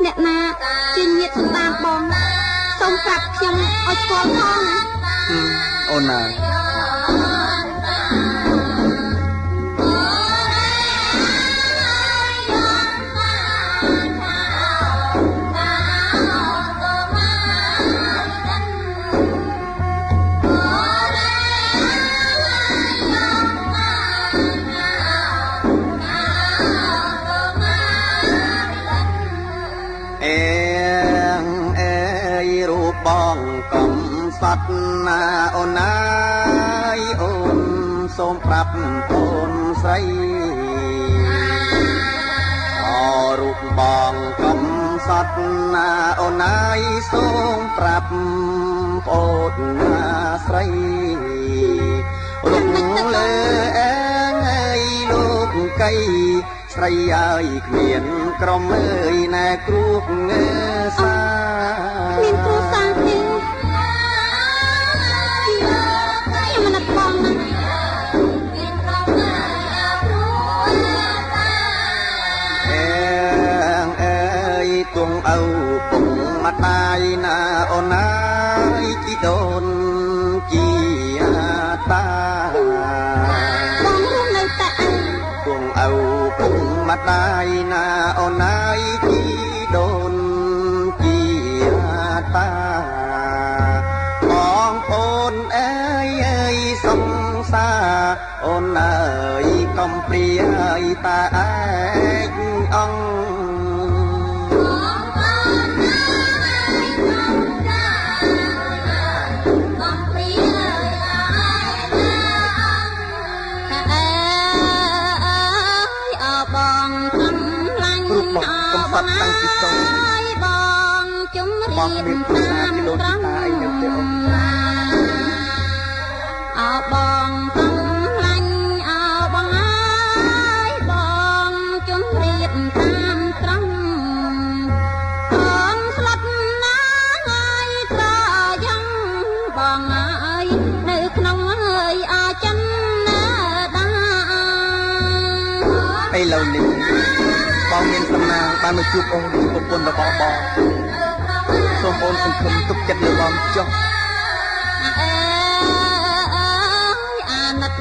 អ្នកណាជាញាតិសម្បានបងសូមប្រាប់ខ្ញុំឲ្យស្គាល់ផងអូនណាសត្វណាអូនណាយអូនសូមប្រាប់អូនស្រីអរូបបងកំសត្វណាអូនណាយសូមប្រាប់អូនណាស្រីរូបលើអើយលោកកៃស្រីអើយគ្មានក្រុមអើយណែគ្រូងើសាមានគ្រូសាទេទងឪពុកម្ដាយណាអូនណាយជីដូនជាតាបងនៅតែទងឪពុកម្ដាយណាអូនណាយជីដូនជាតាបងប្អូនអើយសង្សារអូនអើយកុំព្រាយតាឯកអង្គតាំងពីតូចបងជុំរៀបតាមត្រង់អោបងកំឡាញ់អោបងអើយបងជុំរៀបតាមត្រង់បងស្លាប់ណាហើយត្រយ៉ាងបងអើយនៅក្នុងអើយអចិនណាដាឥឡូវនេះបងមានសំណាងបានមកជួបអូនជាប្រពន្ធរបស់បងសូមអូនសង្ឃឹមទុកចិត្តលើបងចុះអាណិត